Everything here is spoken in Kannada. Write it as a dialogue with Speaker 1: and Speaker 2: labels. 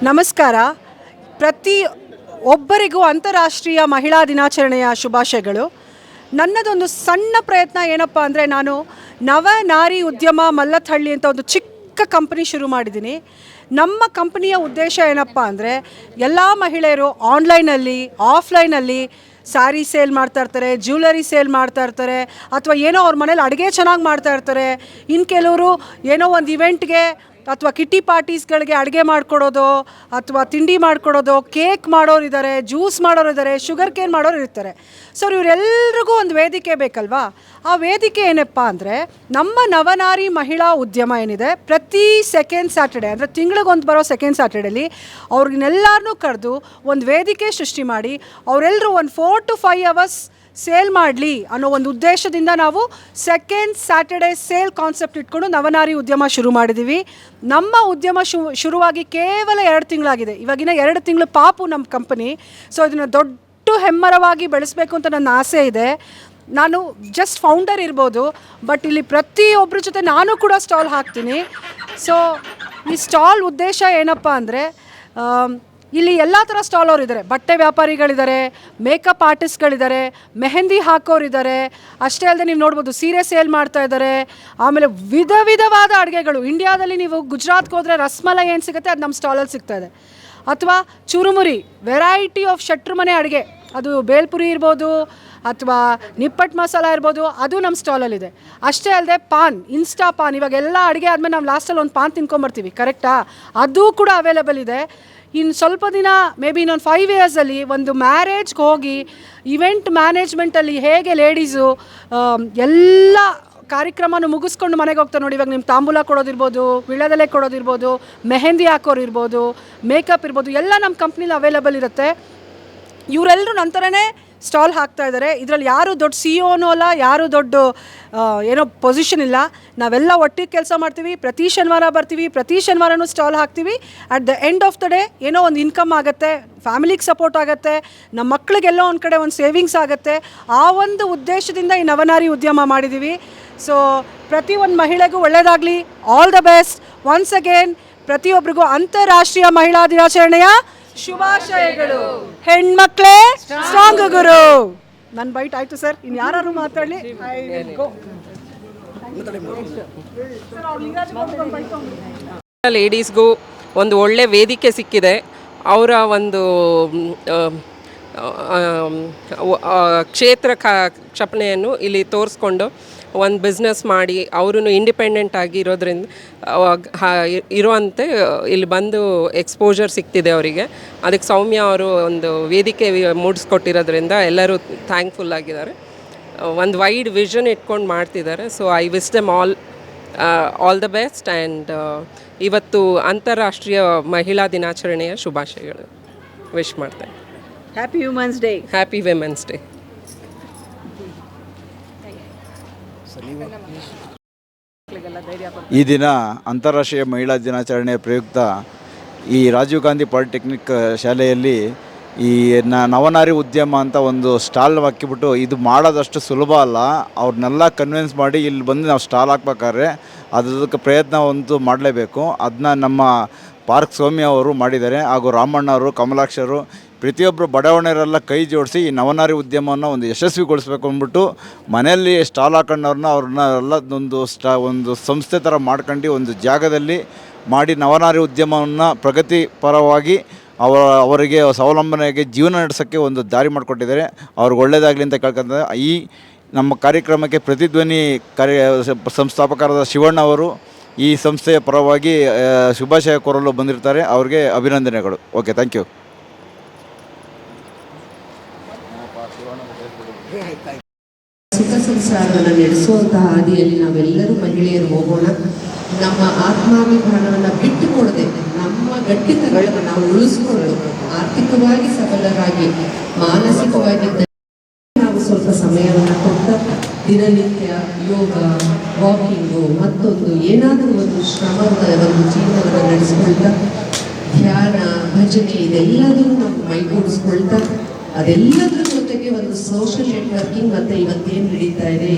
Speaker 1: ನಮಸ್ಕಾರ. ಪ್ರತಿ ಒಬ್ಬರಿಗೂ ಅಂತಾರಾಷ್ಟ್ರೀಯ ಮಹಿಳಾ ದಿನಾಚರಣೆಯ ಶುಭಾಶಯಗಳು. ನನ್ನದೊಂದು ಸಣ್ಣ ಪ್ರಯತ್ನ ಏನಪ್ಪ ಅಂದರೆ, ನಾನು ನವನಾರಿ ಉದ್ಯಮ ಮಲ್ಲಥಳ್ಳಿ ಅಂತ ಒಂದು ಚಿಕ್ಕ ಕಂಪನಿ ಶುರು ಮಾಡಿದ್ದೀನಿ. ನಮ್ಮ ಕಂಪನಿಯ ಉದ್ದೇಶ ಏನಪ್ಪ ಅಂದರೆ, ಎಲ್ಲ ಮಹಿಳೆಯರು ಆನ್ಲೈನಲ್ಲಿ ಆಫ್ಲೈನಲ್ಲಿ ಸ್ಯಾರಿ ಸೇಲ್ ಮಾಡ್ತಾ ಇರ್ತಾರೆ, ಜ್ಯುವೆಲರಿ ಸೇಲ್ ಮಾಡ್ತಾ ಇರ್ತಾರೆ, ಅಥವಾ ಏನೋ ಅವ್ರ ಮನೇಲಿ ಅಡುಗೆ ಚೆನ್ನಾಗಿ ಮಾಡ್ತಾ ಇರ್ತಾರೆ. ಇನ್ನು ಕೆಲವರು ಏನೋ ಒಂದು ಇವೆಂಟ್ಗೆ ಅಥವಾ ಕಿಟ್ಟಿ ಪಾರ್ಟೀಸ್ಗಳಿಗೆ ಅಡುಗೆ ಮಾಡಿಕೊಡೋದು, ಅಥವಾ ತಿಂಡಿ ಮಾಡಿಕೊಡೋದು, ಕೇಕ್ ಮಾಡೋರಿದ್ದಾರೆ, ಜ್ಯೂಸ್ ಮಾಡೋರಿದ್ದಾರೆ, ಶುಗರ್ ಕೇನ್ ಮಾಡೋರು ಇರ್ತಾರೆ. ಸೊ ಇವರೆಲ್ಲರಿಗೂ ಒಂದು ವೇದಿಕೆ ಬೇಕಲ್ವಾ? ಆ ವೇದಿಕೆ ಏನಪ್ಪ ಅಂದರೆ, ನಮ್ಮ ನವನಾರಿ ಮಹಿಳಾ ಉದ್ಯಮ ಏನಿದೆ, ಪ್ರತಿ ಸೆಕೆಂಡ್ ಸ್ಯಾಟರ್ಡೆ ಅಂದರೆ ತಿಂಗಳಿಗೊಂದು ಬರೋ ಸೆಕೆಂಡ್ ಸ್ಯಾಟರ್ಡೇಲಿ ಅವ್ರಿಗೆಲ್ಲರನ್ನೂ ಕರೆದು ಒಂದು ವೇದಿಕೆ ಸೃಷ್ಟಿ ಮಾಡಿ ಅವರೆಲ್ಲರೂ ಒಂದು 4 to 5 hours ಸೇಲ್ ಮಾಡಲಿ ಅನ್ನೋ ಒಂದು ಉದ್ದೇಶದಿಂದ ನಾವು ಸೆಕೆಂಡ್ ಸ್ಯಾಟರ್ಡೆ ಸೇಲ್ ಕಾನ್ಸೆಪ್ಟ್ ಇಟ್ಕೊಂಡು ನವನಾರಿ ಉದ್ಯಮ ಶುರು ಮಾಡಿದ್ದೀವಿ. ನಮ್ಮ ಉದ್ಯಮ ಶುರುವಾಗಿ ಕೇವಲ 2 ತಿಂಗಳಾಗಿದೆ. ಇವಾಗಿನ 2 ತಿಂಗಳು ಪಾಪು ನಮ್ಮ ಕಂಪನಿ. ಸೊ ಇದನ್ನು ದೊಡ್ಡ ಹೆಮ್ಮರವಾಗಿ ಬೆಳೆಸಬೇಕು ಅಂತ ನನ್ನ ಆಸೆ ಇದೆ. ನಾನು ಜಸ್ಟ್ ಫೌಂಡರ್ ಇರ್ಬೋದು, ಬಟ್ ಇಲ್ಲಿ ಪ್ರತಿಯೊಬ್ಬರ ಜೊತೆ ನಾನು ಕೂಡ ಸ್ಟಾಲ್ ಹಾಕ್ತೀನಿ. ಸೊ ಈ ಸ್ಟಾಲ್ ಉದ್ದೇಶ ಏನಪ್ಪ ಅಂದರೆ, ಇಲ್ಲಿ ಎಲ್ಲ ಥರ ಸ್ಟಾಲ್ ಅವ್ರು ಇದ್ದಾರೆ. ಬಟ್ಟೆ ವ್ಯಾಪಾರಿಗಳಿದ್ದಾರೆ, ಮೇಕಪ್ ಆರ್ಟಿಸ್ಟ್ಗಳಿದ್ದಾರೆ, ಮೆಹಂದಿ ಹಾಕೋರಿದ್ದಾರೆ. ಅಷ್ಟೇ ಅಲ್ಲದೆ ನೀವು ನೋಡ್ಬೋದು ಸೀರೆ ಸೇಲ್ ಮಾಡ್ತಾ ಇದ್ದಾರೆ. ಆಮೇಲೆ ವಿಧವಾದ ಅಡುಗೆಗಳು, ಇಂಡಿಯಾದಲ್ಲಿ ನೀವು ಗುಜರಾತ್ಗೆ ಹೋದರೆ ರಸ್ಮಲೈ ಏನು ಸಿಗುತ್ತೆ ಅದು ನಮ್ಮ ಸ್ಟಾಲಲ್ಲಿ ಸಿಗ್ತಾಯಿದೆ. ಅಥವಾ ಚುರುಮುರಿ, ವೆರೈಟಿ ಆಫ್ ಶೆಟ್ರು ಮನೆ ಅಡುಗೆ, ಅದು ಬೇಲ್ಪುರಿ ಇರ್ಬೋದು ಅಥವಾ ನಿಪ್ಪಟ್ಟು ಮಸಾಲ ಇರ್ಬೋದು, ಅದು ನಮ್ಮ ಸ್ಟಾಲಲ್ಲಿದೆ. ಅಷ್ಟೇ ಅಲ್ಲದೆ ಪಾನ್, ಇನ್ಸ್ಟಾ ಪಾನ್, ಇವಾಗೆಲ್ಲ ಅಡುಗೆ ಆದಮೇಲೆ ನಾವು ಲಾಸ್ಟಲ್ಲಿ ಒಂದು ಪಾನ್ ತಿನ್ಕೊಂಬರ್ತೀವಿ, ಕರೆಕ್ಟಾ? ಅದು ಕೂಡ ಅವೈಲೇಬಲ್ ಇದೆ. ಇನ್ನು ಸ್ವಲ್ಪ ದಿನ ಮೇ ಬಿ ಇನ್ನೊಂದು 5 yearsಲ್ಲಿ ಒಂದು ಮ್ಯಾರೇಜ್ಗೆ ಹೋಗಿ ಇವೆಂಟ್ ಮ್ಯಾನೇಜ್ಮೆಂಟಲ್ಲಿ ಹೇಗೆ ಲೇಡೀಸು ಎಲ್ಲ ಕಾರ್ಯಕ್ರಮನೂ ಮುಗಿಸ್ಕೊಂಡು ಮನೆಗೆ ಹೋಗ್ತಾರೆ ನೋಡಿ. ಇವಾಗ ನಿಮ್ಮ ತಾಂಬೂಲ ಕೊಡೋದಿರ್ಬೋದು, ವಿಳ್ಯದೆಲೆ ಕೊಡೋದಿರ್ಬೋದು, ಮೆಹಂದಿ ಹಾಕೋರು ಇರ್ಬೋದು, ಮೇಕಪ್ ಇರ್ಬೋದು, ಎಲ್ಲ ನಮ್ಮ ಕಂಪ್ನಿಲಿ ಅವೈಲೇಬಲ್ ಇರುತ್ತೆ. ಇವರೆಲ್ಲರೂ ನಂತರನೇ ಸ್ಟಾಲ್ ಹಾಕ್ತಾ ಇದ್ದಾರೆ. ಇದರಲ್ಲಿ ಯಾರು ದೊಡ್ಡ CEO ಅಲ್ಲ, ಯಾರು ದೊಡ್ಡ ಏನೋ ಪೊಸಿಷನ್ ಇಲ್ಲ. ನಾವೆಲ್ಲ ಒಟ್ಟಿಗೆ ಕೆಲಸ ಮಾಡ್ತೀವಿ. ಪ್ರತಿ ಶನಿವಾರ ಬರ್ತೀವಿ, ಪ್ರತಿ ಶನಿವಾರನೂ ಸ್ಟಾಲ್ ಹಾಕ್ತೀವಿ. At the end of the day ಏನೋ ಒಂದು ಇನ್ಕಮ್ ಆಗುತ್ತೆ, ಫ್ಯಾಮಿಲಿಗೆ ಸಪೋರ್ಟ್ ಆಗುತ್ತೆ, ನಮ್ಮ ಮಕ್ಕಳಿಗೆಲ್ಲೋ ಒಂದು ಕಡೆ ಒಂದು ಸೇವಿಂಗ್ಸ್ ಆಗುತ್ತೆ. ಆ ಒಂದು ಉದ್ದೇಶದಿಂದ ಈ ನವನಾರಿ ಉದ್ಯಮ ಮಾಡಿದ್ದೀವಿ. ಸೊ ಪ್ರತಿಯೊಂದು ಮಹಿಳೆಗೂ ಒಳ್ಳೆಯದಾಗಲಿ. All the best. Once again ಪ್ರತಿಯೊಬ್ಬರಿಗೂ ಅಂತಾರಾಷ್ಟ್ರೀಯ ಮಹಿಳಾ ದಿನಾಚರಣೆಯ ಶುಭಾಶಯಗಳು. ಹೆಣ್ಮಕ್ಳೇ ಸ್ಟ್ರಾಂಗ್ ಗುರು. ನನ್ನ ಬೈಟ್ ಆಯಿತು ಸರ್. ಇನ್ನು ಯಾರು ಮಾತಾಡಲಿ?
Speaker 2: ಲೇಡೀಸ್ಗೂ ಒಂದು ಒಳ್ಳೆ ವೇದಿಕೆ ಸಿಕ್ಕಿದೆ. ಅವರ ಒಂದು ಕ್ಷೇತ್ರ ಕ್ಷಪಣೆಯನ್ನು ಇಲ್ಲಿ ತೋರಿಸ್ಕೊಂಡು ಒಂದು ಬಿಸ್ನೆಸ್ ಮಾಡಿ ಅವರು ಇಂಡಿಪೆಂಡೆಂಟ್ ಆಗಿ ಇರುವಂತೆ ಇಲ್ಲಿ ಬಂದು ಎಕ್ಸ್ಪೋಜರ್ ಸಿಗ್ತಿದೆ ಅವರಿಗೆ. ಅದಕ್ಕೆ ಸೌಮ್ಯ ಅವರು ಒಂದು ವೇದಿಕೆ ಮೂಡಿಸ್ಕೊಟ್ಟಿರೋದ್ರಿಂದ ಎಲ್ಲರೂ ಥ್ಯಾಂಕ್ಫುಲ್ ಆಗಿದ್ದಾರೆ. ಒಂದು ವೈಡ್ ವಿಷನ್ ಇಟ್ಕೊಂಡು ಮಾಡ್ತಿದ್ದಾರೆ. So I wish them all the best. And ಇವತ್ತು ಅಂತಾರಾಷ್ಟ್ರೀಯ ಮಹಿಳಾ ದಿನಾಚರಣೆಯ ಶುಭಾಶಯಗಳು ವಿಶ್ ಮಾಡ್ತೇನೆ.
Speaker 1: Happy women's day.
Speaker 2: Happy women's day.
Speaker 3: ಈ ದಿನ ಅಂತಾರಾಷ್ಟ್ರೀಯ ಮಹಿಳಾ ದಿನಾಚರಣೆಯ ಪ್ರಯುಕ್ತ ಈ ರಾಜೀವ್ ಗಾಂಧಿ ಪಾಲಿಟೆಕ್ನಿಕ್ ಶಾಲೆಯಲ್ಲಿ ಈ ನವನಾರಿ ಉದ್ಯಮ ಅಂತ ಒಂದು ಸ್ಟಾಲ್ ಹಾಕಿಬಿಟ್ಟು, ಇದು ಮಾಡೋದಷ್ಟು ಸುಲಭ ಅಲ್ಲ. ಅವ್ರನ್ನೆಲ್ಲ ಕನ್ವಿನ್ಸ್ ಮಾಡಿ ಇಲ್ಲಿ ಬಂದು ನಾವು ಸ್ಟಾಲ್ ಹಾಕ್ಬೇಕಾದ್ರೆ ಅದಕ್ಕೆ ಪ್ರಯತ್ನ ಒಂದು ಮಾಡಲೇಬೇಕು. ಅದನ್ನ ನಮ್ಮ ಪಾರ್ಕ್ ಸೌಮ್ಯ ಅವರು ಮಾಡಿದ್ದಾರೆ, ಹಾಗೂ ರಾಮಣ್ಣ ಅವರು, ಕಮಲಾಕ್ಷರು, ಪ್ರತಿಯೊಬ್ಬರು ಬಡಾವಣೆಯವರೆಲ್ಲ ಕೈ ಜೋಡಿಸಿ ಈ ನವನಾರಿ ಉದ್ಯಮವನ್ನು ಒಂದು ಯಶಸ್ವಿಗೊಳಿಸ್ಬೇಕು ಅಂದ್ಬಿಟ್ಟು ಮನೆಯಲ್ಲಿ ಸ್ಟಾಲ್ ಹಾಕೊಂಡವ್ರನ್ನ ಅವ್ರನ್ನೆಲ್ಲ ಒಂದು ಸಂಸ್ಥೆ ಥರ ಮಾಡ್ಕೊಂಡು ಒಂದು ಜಾಗದಲ್ಲಿ ಮಾಡಿ ನವನಾರಿ ಉದ್ಯಮವನ್ನು ಪ್ರಗತಿ ಪರವಾಗಿ ಅವರಿಗೆ ಸ್ವಾವಲಂಬನೆಗೆ ಜೀವನ ನಡೆಸೋಕ್ಕೆ ಒಂದು ದಾರಿ ಮಾಡಿಕೊಟ್ಟಿದ್ದಾರೆ. ಅವ್ರಿಗೆ ಒಳ್ಳೆಯದಾಗಲಿ ಅಂತ ಕೇಳ್ಕೊಂತಾರೆ. ಈ ನಮ್ಮ ಕಾರ್ಯಕ್ರಮಕ್ಕೆ ಪ್ರತಿಧ್ವನಿ ಸಂಸ್ಥಾಪಕರಾದ ಶಿವಣ್ಣ ಅವರು ಈ ಸಂಸ್ಥೆಯ ಪರವಾಗಿ ಶುಭಾಶಯ ಕೋರಲು ಬಂದಿರ್ತಾರೆ. ಅವ್ರಿಗೆ ಅಭಿನಂದನೆಗಳು. Okay, thank you.
Speaker 4: ಸುಖ ಸಂಸಾರವನ್ನು ನಡೆಸುವಂತಹ ಹಾದಿಯಲ್ಲಿ ನಾವೆಲ್ಲರೂ ಮಹಿಳೆಯರು ಹೋಗೋಣ. ನಮ್ಮ ಆತ್ಮಾಭಿಮಾನವನ್ನು ಬಿಟ್ಟುಕೊಡದೆ ನಮ್ಮ ಗಟ್ಟಿತಗಳನ್ನು ನಾವು ಉಳಿಸ್ಕೊಂಡು ಆರ್ಥಿಕವಾಗಿ ಸಬಲರಾಗಿ ಮಾನಸಿಕವಾಗಿ ನಾವು ಸ್ವಲ್ಪ ಸಮಯವನ್ನು ಕೊಟ್ಟ ದಿನನಿತ್ಯ ಯೋಗ, ವಾಕಿಂಗು, ಮತ್ತೊಂದು ಏನಾದರೂ ಒಂದು ಶ್ರಮದ ಒಂದು ಜೀವನವನ್ನು ನಡೆಸ್ಕೊಳ್ತಾ ಧ್ಯಾನ, ಭಜನೆ ಇದೆಲ್ಲದೂ ನಾವು ಮೈಗೂಡಿಸ್ಕೊಳ್ತಾ ಅದೆಲ್ಲದರ ಜೊತೆಗೆ ಒಂದು ಸೋಷಿಯಲ್ ನೆಟ್ವರ್ಕಿಂಗ್ ಮತ್ತೆ ಇವತ್ತೇನು ನಡೀತಾ ಇದೆ